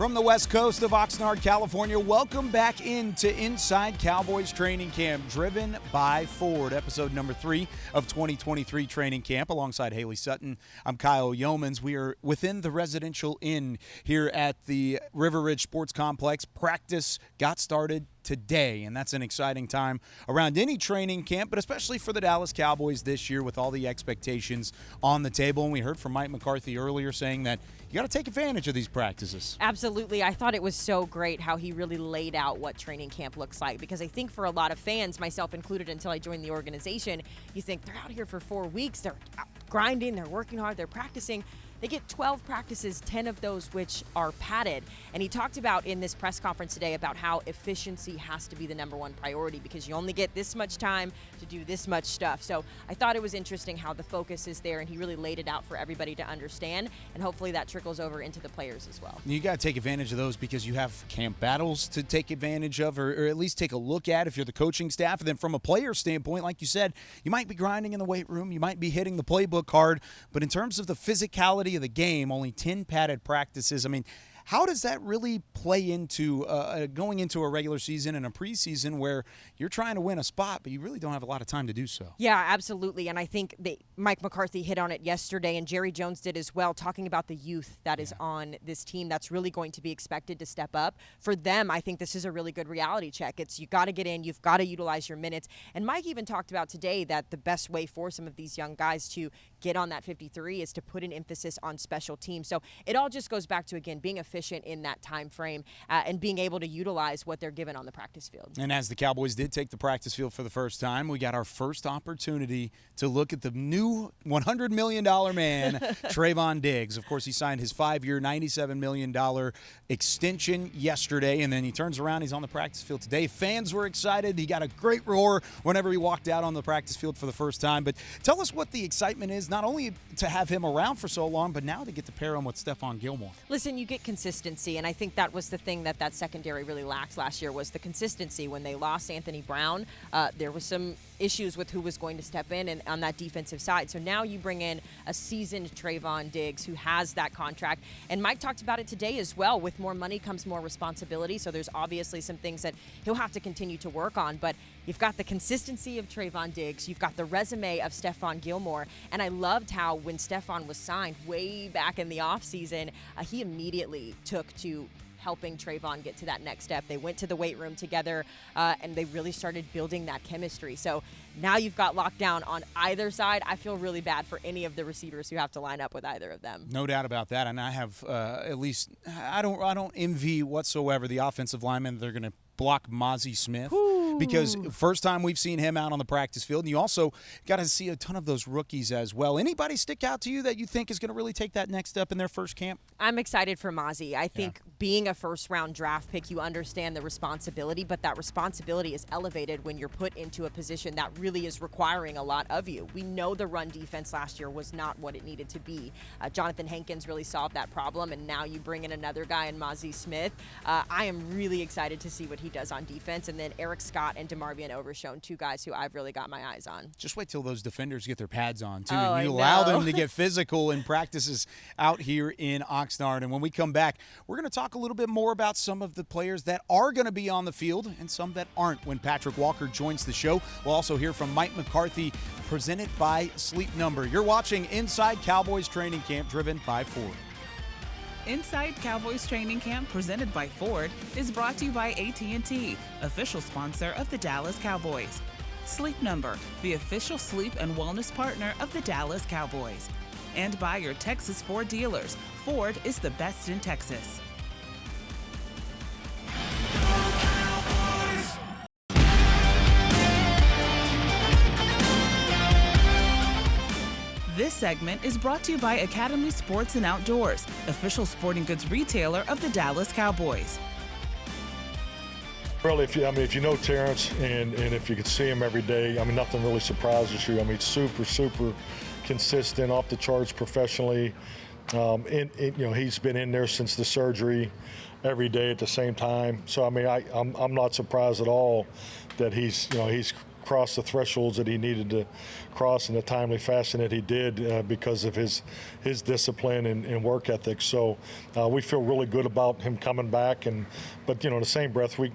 From the west coast of Oxnard, California, welcome back into Inside Cowboys Training Camp, driven by Ford, episode number 3 of 2023 Training Camp. Alongside Hailey Sutton, I'm Kyle Youmans. We are within the residential inn here at the River Ridge Sports Complex. Practice got started today, and that's an exciting time around any training camp, but especially for the Dallas Cowboys this year with all the expectations on the table. And we heard from Mike McCarthy earlier saying that you got to take advantage of these practices. Absolutely. I thought it was so great how he really laid out what training camp looks like, because I think for a lot of fans, myself included until I joined the organization, you think they're out here for 4 weeks, they're grinding, they're working hard, they're practicing. They get 12 practices, 10 of those which are padded. And he talked about in this press conference today about how efficiency has to be the number one priority, because you only get this much time to do this much stuff. So I thought it was interesting how the focus is there, and he really laid it out for everybody to understand, and hopefully that trickles over into the players as well. You got to take advantage of those because you have camp battles to take advantage of, or at least take a look at if you're the coaching staff. And then from a player standpoint, like you said, you might be grinding in the weight room, you might be hitting the playbook hard, but in terms of the physicality of the game, only 10 padded practices. I mean, how does that really play into going into a regular season and a preseason where you're trying to win a spot, but you really don't have a lot of time to do so? Yeah, absolutely. And I think Mike McCarthy hit on it yesterday, and Jerry Jones did as well, talking about the youth that is on this team that's really going to be expected to step up. For them, I think this is a really good reality check. It's you got to get in, you've got to utilize your minutes. And Mike even talked about today that the best way for some of these young guys to get on that 53 is to put an emphasis on special teams. So it all just goes back to, again, being efficient in that time frame and being able to utilize what they're given on the practice field. And as the Cowboys did take the practice field for the first time, we got our first opportunity to look at the new $100 million man, Trayvon Diggs. Of course, he signed his 5-year, $97 million extension yesterday, and then he turns around, he's on the practice field today. Fans were excited. He got a great roar whenever he walked out on the practice field for the first time. But tell us what the excitement is, not only to have him around for so long, but now to get to pair him with Stephon Gilmore. Listen, you get consistency, and I think that was the thing that secondary really lacked last year, was the consistency. When they lost Anthony Brown, there was some issues with who was going to step in and on that defensive side. So now you bring in a seasoned Trayvon Diggs who has that contract. And Mike talked about it today as well. With more money comes more responsibility. So there's obviously some things that he'll have to continue to work on. But you've got the consistency of Trayvon Diggs. You've got the resume of Stephon Gilmore. And I loved how when Stephon was signed way back in the offseason, he immediately took to helping Trayvon get to that next step. They went to the weight room together, and they really started building that chemistry. So now you've got lockdown on either side. I feel really bad for any of the receivers who have to line up with either of them. No doubt about that. And I have at least I don't envy whatsoever the offensive linemen. They're going to block Mozzie Smith. Because first time we've seen him out on the practice field. And you also got to see a ton of those rookies as well. Anybody stick out to you that you think is going to really take that next step in their first camp? I'm excited for Mozzie. I think being a first-round draft pick, you understand the responsibility, but that responsibility is elevated when you're put into a position that really is requiring a lot of you. We know the run defense last year was not what it needed to be. Jonathan Hankins really solved that problem, and now you bring in another guy in Mozzie Smith. I am really excited to see what he does on defense. And then Eric Scott and DeMarvion Overshown, two guys who I've really got my eyes on. Just wait till those defenders get their pads on, too. Oh, and you allow them to get physical in practices out here in Oxnard. And when we come back, we're going to talk a little bit more about some of the players that are going to be on the field and some that aren't when Patrick Walker joins the show. We'll also hear from Mike McCarthy, presented by Sleep Number. You're watching Inside Cowboys Training Camp, driven by Ford. Inside Cowboys Training Camp, presented by Ford, is brought to you by AT&T, official sponsor of the Dallas Cowboys. Sleep Number, the official sleep and wellness partner of the Dallas Cowboys. And by your Texas Ford dealers. Ford is the best in Texas. This segment is brought to you by Academy Sports and Outdoors, official sporting goods retailer of the Dallas Cowboys. Really, if you know Terrence and if you could see him every day, nothing really surprises you. Super consistent, off the charts professionally. He's been in there since the surgery every day at the same time. So I'm not surprised at all that he's cross the thresholds that he needed to cross in a timely fashion that he did because of his discipline and work ethic. So we feel really good about him coming back. But in the same breath, we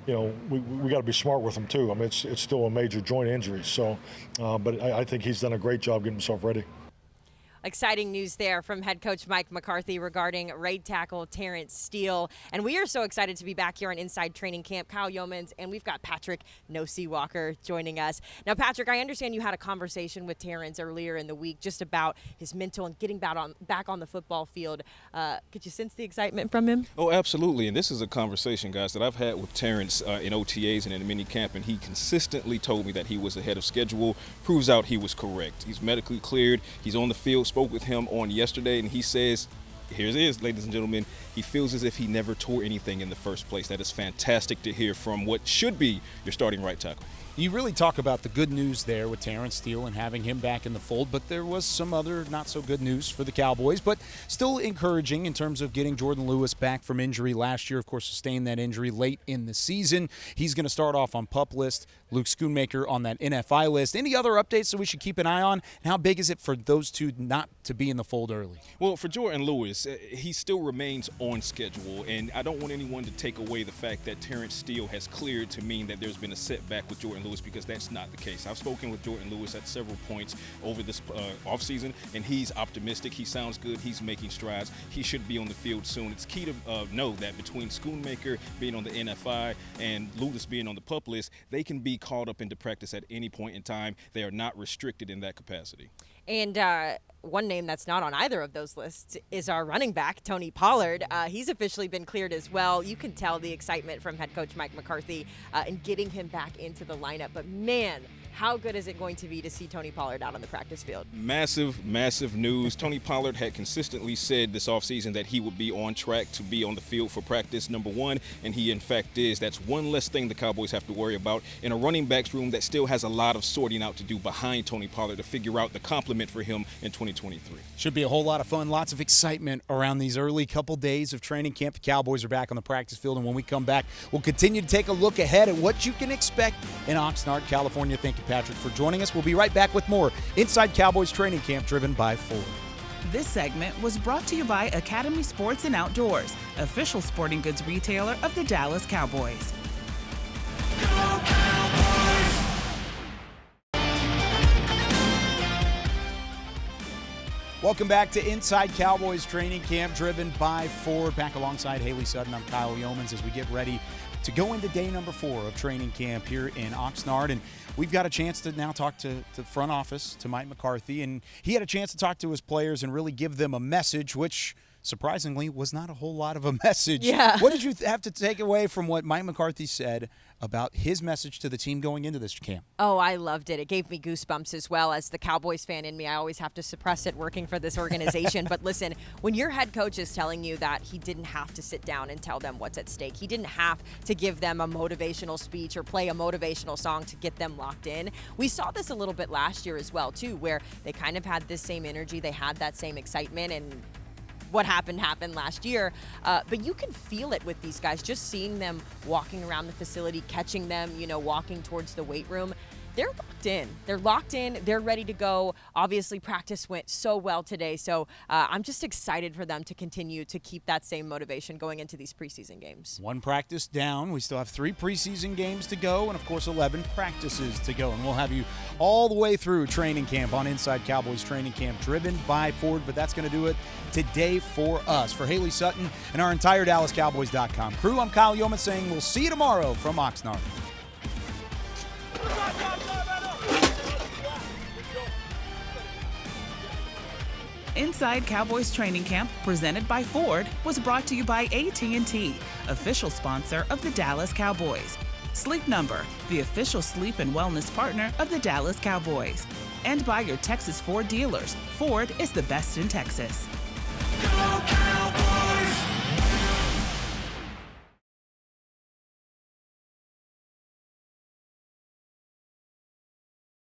got to be smart with him too. I mean, it's still a major joint injury. So, but I think he's done a great job getting himself ready. Exciting news there from head coach Mike McCarthy regarding right tackle Terrence Steele. And we are so excited to be back here on Inside Training Camp. Kyle Youmans, and we've got Patrick No-See Walker joining us. Now, Patrick, I understand you had a conversation with Terrence earlier in the week just about his mental and getting back on the football field. Could you sense the excitement from him? Oh, absolutely. And this is a conversation, guys, that I've had with Terrence in OTAs and in mini camp, and he consistently told me that he was ahead of schedule. Proves out he was correct. He's medically cleared. He's on the field. Spoke with him on yesterday, and he says, here it is, ladies and gentlemen, he feels as if he never tore anything in the first place. That is fantastic to hear from what should be your starting right tackle. You really talk about the good news there with Terrence Steele and having him back in the fold, but there was some other not so good news for the Cowboys, but still encouraging in terms of getting Jourdan Lewis back from injury last year. Of course, sustained that injury late in the season. He's going to start off on PUP list, Luke Schoonmaker on that NFI list. Any other updates that we should keep an eye on? And how big is it for those two not to be in the fold early? Well, for Jourdan Lewis, he still remains on schedule, and I don't want anyone to take away the fact that Terrence Steele has cleared to mean that there's been a setback with Jourdan Lewis, because that's not the case. I've spoken with Jourdan Lewis at several points over this offseason, and he's optimistic. He sounds good. He's making strides. He should be on the field soon. It's key to know that between Schoonmaker being on the NFI and Lewis being on the PUP list, they can be called up into practice at any point in time. They are not restricted in that capacity. And one name that's not on either of those lists is our running back, Tony Pollard. He's officially been cleared as well. You can tell the excitement from head coach Mike McCarthy in getting him back into the lineup. But, man, how good is it going to be to see Tony Pollard out on the practice field? Massive, massive news. Tony Pollard had consistently said this offseason that he would be on track to be on the field for practice number one, and he in fact is. That's one less thing the Cowboys have to worry about in a running backs room that still has a lot of sorting out to do behind Tony Pollard to figure out the complement for him in 2023. Should be a whole lot of fun, lots of excitement around these early couple days of training camp. The Cowboys are back on the practice field, and when we come back, we'll continue to take a look ahead at what you can expect in Oxnard, California. Thank you, Patrick, for joining us. We'll be right back with more Inside Cowboys Training Camp, driven by Ford. This segment was brought to you by Academy Sports and Outdoors, official sporting goods retailer of the Dallas Cowboys. Go Cowboys! Welcome back to Inside Cowboys Training Camp, driven by Ford. Back alongside Hailey Sutton, I'm Kyle Youmans as we get ready to go into day number 4 of training camp here in Oxnard. And we've got a chance to now talk to the front office, to Mike McCarthy, and he had a chance to talk to his players and really give them a message, which surprisingly was not a whole lot of a message. Yeah. What did you have to take away from what Mike McCarthy said about his message to the team going into this camp? Oh, I loved it. It gave me goosebumps as well. As the Cowboys fan in me, I always have to suppress it working for this organization. But listen, when your head coach is telling you that he didn't have to sit down and tell them what's at stake, he didn't have to give them a motivational speech or play a motivational song to get them locked in. We saw this a little bit last year as well, too, where they kind of had this same energy. They had that same excitement, and what happened last year, but you can feel it with these guys, just seeing them walking around the facility, catching them, walking towards the weight room. They're locked in. They're locked in. They're ready to go. Obviously, practice went so well today, so I'm just excited for them to continue to keep that same motivation going into these preseason games. One practice down. We still have 3 preseason games to go and, of course, 11 practices to go. And we'll have you all the way through training camp on Inside Cowboys Training Camp, driven by Ford. But that's going to do it today for us. For Hailey Sutton and our entire DallasCowboys.com crew, I'm Kyle Youmans saying we'll see you tomorrow from Oxnard. Inside Cowboys Training Camp, presented by Ford, was brought to you by AT&T, official sponsor of the Dallas Cowboys. Sleep Number, the official sleep and wellness partner of the Dallas Cowboys. And by your Texas Ford dealers. Ford is the best in Texas. Go Cowboys!